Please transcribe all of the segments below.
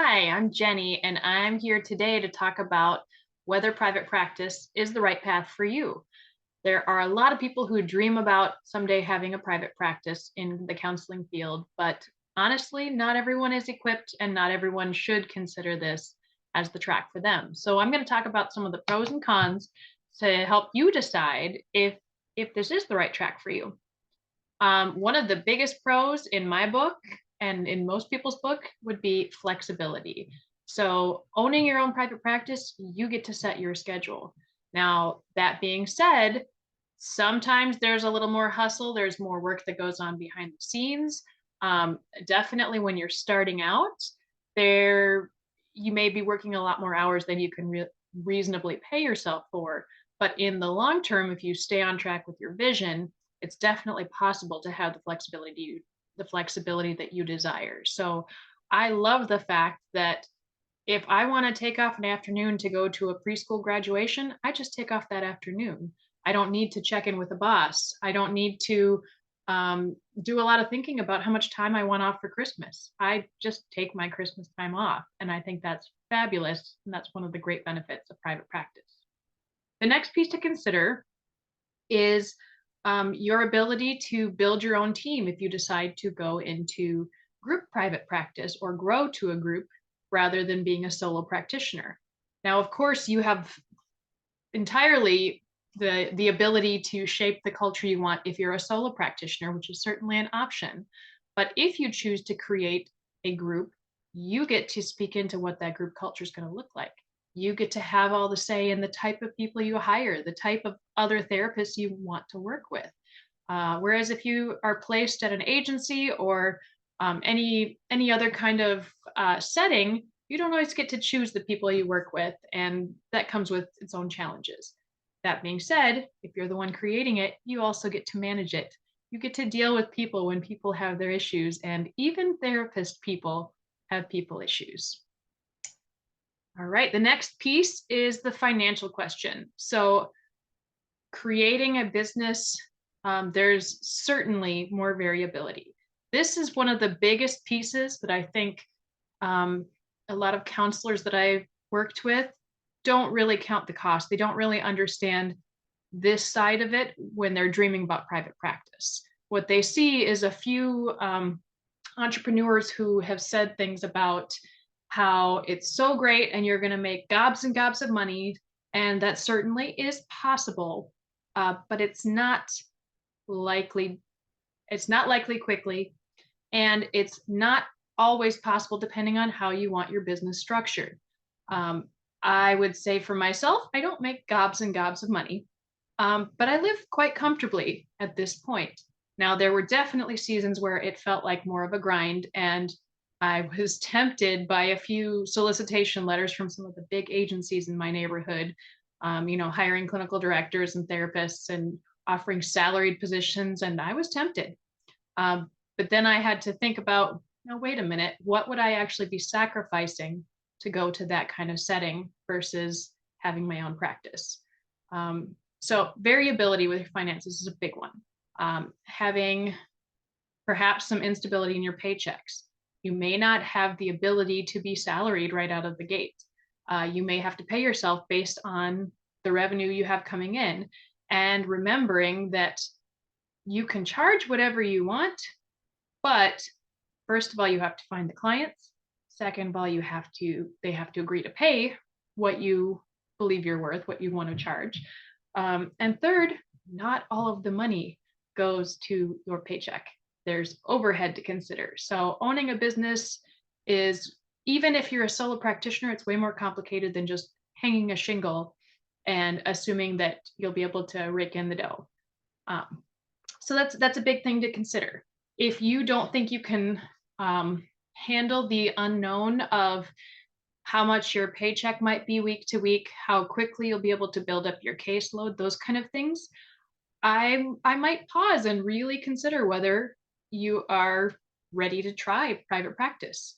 Hi, I'm Jenny, and I'm here today to talk about whether private practice is the right path for you. There are a lot of people who dream about someday having a private practice in the counseling field, but honestly, not everyone is equipped and not everyone should consider this as the track for them. So I'm going to talk about some of the pros and cons to help you decide if this is the right track for you. One of the biggest pros in my book and in most people's book would be flexibility. So, owning your own private practice, you get to set your schedule. Now, that being said, sometimes there's a little more hustle, there's more work that goes on behind the scenes. Definitely when you're starting out, there you may be working a lot more hours than you can reasonably pay yourself for. But in the long term, if you stay on track with your vision, it's definitely possible to have the flexibility that you desire. So I love the fact that if I want to take off an afternoon to go to a preschool graduation, I just take off that afternoon. I don't need to check in with the boss. I don't need to do a lot of thinking about how much time I want off for Christmas. I just take my Christmas time off. And I think that's fabulous. And that's one of the great benefits of private practice. The next piece to consider is your ability to build your own team if you decide to go into group private practice or grow to a group rather than being a solo practitioner. Now, of course, you have entirely the ability to shape the culture you want if you're a solo practitioner, which is certainly an option. But if you choose to create a group, you get to speak into what that group culture is going to look like. You get to have all the say in the type of people you hire, the type of other therapists you want to work with. Whereas if you are placed at an agency or any other kind of setting, you don't always get to choose the people you work with, and that comes with its own challenges. That being said, if you're the one creating it, you also get to manage it. You get to deal with people when people have their issues, and even therapist people have people issues. All right, the next piece is the financial question. So, creating a business, there's certainly more variability. This is one of the biggest pieces that I think a lot of counselors that I've worked with don't really count the cost. They don't really understand this side of it when they're dreaming about private practice. What they see is a few entrepreneurs who have said things about how it's so great and you're going to make gobs and gobs of money. And that certainly is possible, but likely. It's not likely quickly, and it's not always possible depending on how you want your business structured. I would say for myself, I don't make gobs and gobs of money, but I live quite comfortably at this point. Now, there were definitely seasons where it felt like more of a grind, and I was tempted by a few solicitation letters from some of the big agencies in my neighborhood, hiring clinical directors and therapists and offering salaried positions, and I was tempted. But then I had to think about, now, wait a minute, what would I actually be sacrificing to go to that kind of setting versus having my own practice? So variability with your finances is a big one. Having perhaps some instability in your paychecks. You may not have the ability to be salaried right out of the gate. You may have to pay yourself based on the revenue you have coming in, and remembering that you can charge whatever you want, but first of all, you have to find the clients. Second of all, they have to agree to pay what you believe you're worth, what you want to charge. And third, not all of the money goes to your paycheck. There's overhead to consider. So owning a business is, even if you're a solo practitioner, it's way more complicated than just hanging a shingle and assuming that you'll be able to rake in the dough. So that's a big thing to consider. If you don't think you can handle the unknown of how much your paycheck might be week to week, how quickly you'll be able to build up your caseload, those kind of things, I might pause and really consider whether you are ready to try private practice.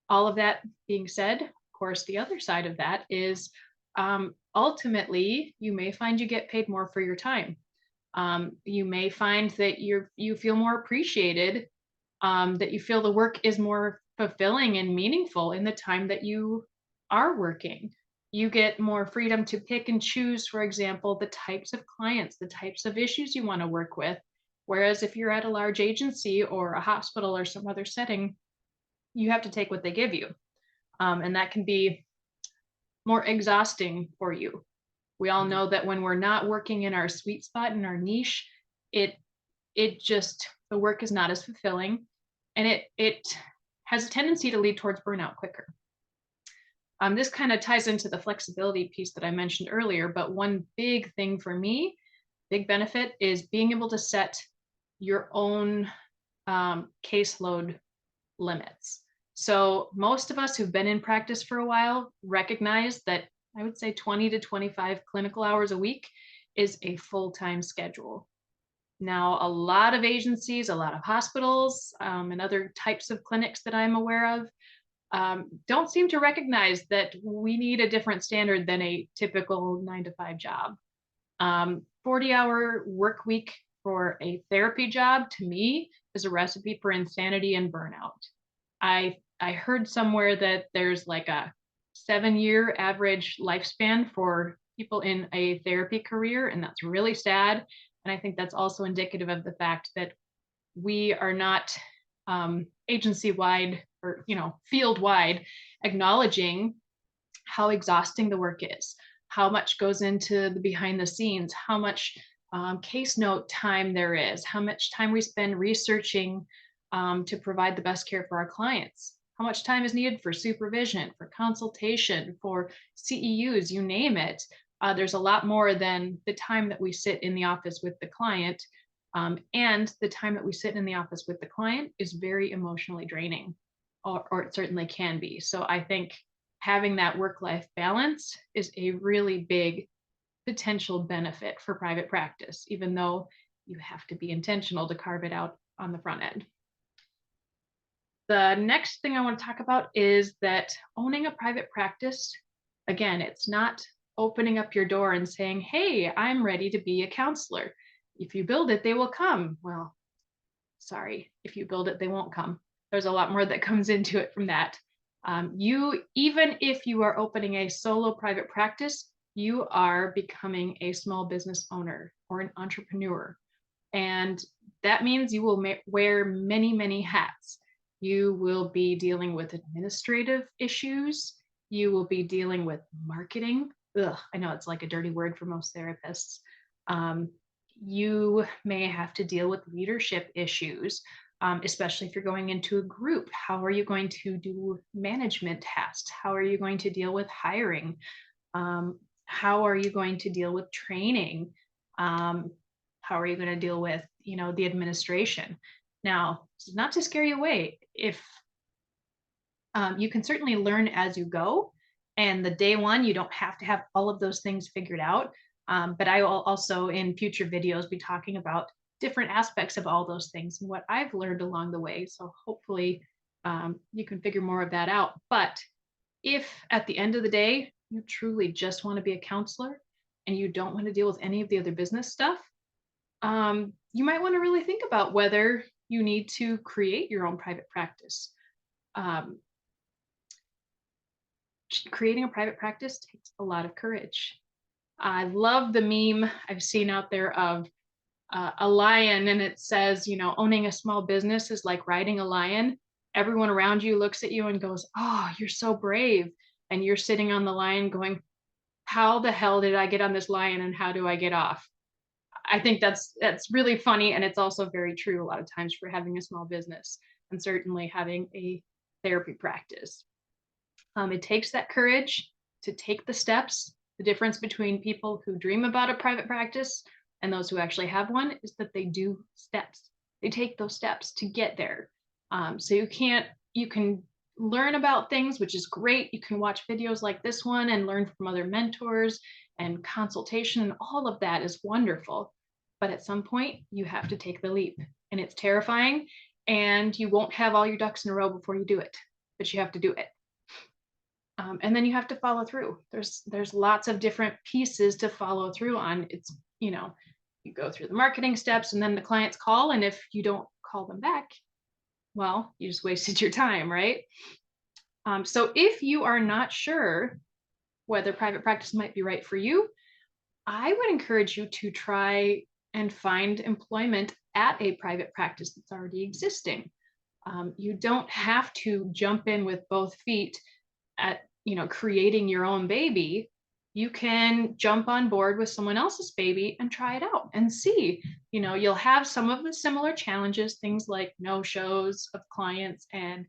All of that being said, of course, the other side of that is ultimately you may find you get paid more for your time. You may find that you feel more appreciated, that you feel the work is more fulfilling and meaningful in the time that you are working. You get more freedom to pick and choose, for example, the types of clients, the types of issues you want to work with. Whereas if you're at a large agency or a hospital or some other setting, you have to take what they give you. And that can be more exhausting for you. We all know that when we're not working in our sweet spot, in our niche, it just, the work is not as fulfilling, and it has a tendency to lead towards burnout quicker. This kind of ties into the flexibility piece that I mentioned earlier, but one big thing for me, big benefit, is being able to set your own caseload limits. So most of us who've been in practice for a while recognize that I would say 20 to 25 clinical hours a week is a full-time schedule. Now, a lot of agencies, a lot of hospitals, and other types of clinics that I'm aware of don't seem to recognize that we need a different standard than a typical 9 to 5 job. 40-hour work week for a therapy job, to me, is a recipe for insanity and burnout. I heard somewhere that there's like a 7-year average lifespan for people in a therapy career, and that's really sad. And I think that's also indicative of the fact that we are not agency-wide or field-wide acknowledging how exhausting the work is, how much goes into the behind the scenes, how much case note time there is, how much time we spend researching to provide the best care for our clients, how much time is needed for supervision, for consultation, for CEUs, you name it. There's a lot more than the time that we sit in the office with the client. And the time that we sit in the office with the client is very emotionally draining, or it certainly can be. So I think having that work-life balance is a really big potential benefit for private practice, even though you have to be intentional to carve it out on the front end. The next thing I want to talk about is that owning a private practice, again, it's not opening up your door and saying, hey, I'm ready to be a counselor. If you build it, they will come. Well, sorry, if you build it, they won't come. There's a lot more that comes into it from that. Even if you are opening a solo private practice, you are becoming a small business owner or an entrepreneur. And that means you will wear many, many hats. You will be dealing with administrative issues. You will be dealing with marketing. Ugh, I know it's like a dirty word for most therapists. You may have to deal with leadership issues, especially if you're going into a group. How are you going to do management tasks? How are you going to deal with hiring? How are you going to deal with training? How are you going to deal with, the administration? Now, not to scare you away, if you can certainly learn as you go, and the day one, you don't have to have all of those things figured out. But I will also in future videos be talking about different aspects of all those things and what I've learned along the way. So hopefully you can figure more of that out. But if at the end of the day, you truly just want to be a counselor and you don't want to deal with any of the other business stuff, you might want to really think about whether you need to create your own private practice. Creating a private practice takes a lot of courage. I love the meme I've seen out there of a lion, and it says, owning a small business is like riding a lion. Everyone around you looks at you and goes, oh, you're so brave. And you're sitting on the lion going, how the hell did I get on this lion and how do I get off? I think that's really funny. And it's also very true a lot of times for having a small business and certainly having a therapy practice. It takes that courage to take the steps. The difference between people who dream about a private practice and those who actually have one is that they do steps. They take those steps to get there. So you can learn about things, which is great. You can watch videos like this one and learn from other mentors and consultation, and all of that is wonderful. But at some point, you have to take the leap, and it's terrifying, and you won't have all your ducks in a row before you do it, but you have to do it. And then you have to follow through. There's lots of different pieces to follow through on. It's, you go through the marketing steps and then the clients call. And if you don't call them back, well, you just wasted your time, right? So if you are not sure whether private practice might be right for you, I would encourage you to try and find employment at a private practice that's already existing. You don't have to jump in with both feet at creating your own baby. You can jump on board with someone else's baby and try it out and see. You'll have some of the similar challenges, things like no shows of clients and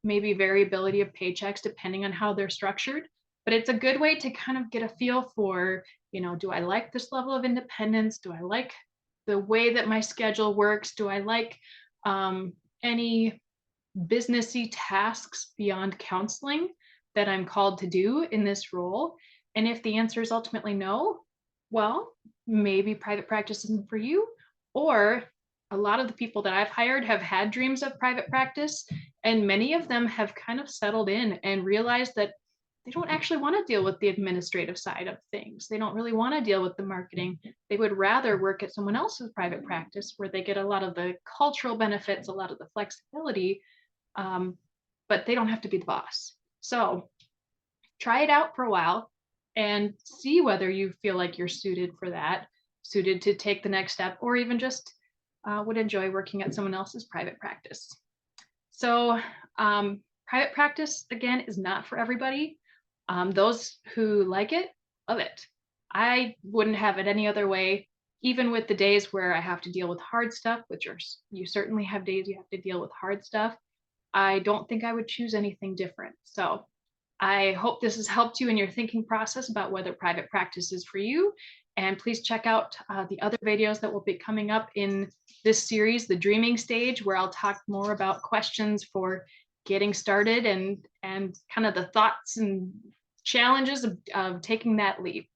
maybe variability of paychecks depending on how they're structured. But it's a good way to kind of get a feel for, do I like this level of independence? Do I like the way that my schedule works? Do I like any businessy tasks beyond counseling that I'm called to do in this role? And if the answer is ultimately no, well, maybe private practice isn't for you. Or a lot of the people that I've hired have had dreams of private practice, and many of them have kind of settled in and realized that they don't actually want to deal with the administrative side of things. They don't really want to deal with the marketing. They would rather work at someone else's private practice where they get a lot of the cultural benefits, a lot of the flexibility, but they don't have to be the boss. So try it out for a while and see whether you feel like you're suited for that, suited to take the next step, or even just would enjoy working at someone else's private practice. So private practice, again, is not for everybody. Those who like it, love it. I wouldn't have it any other way, even with the days where I have to deal with hard stuff, which you certainly have days you have to deal with hard stuff. I don't think I would choose anything different. So I hope this has helped you in your thinking process about whether private practice is for you. And please check out the other videos that will be coming up in this series, The Dreaming Stage, where I'll talk more about questions for getting started and kind of the thoughts and challenges of taking that leap.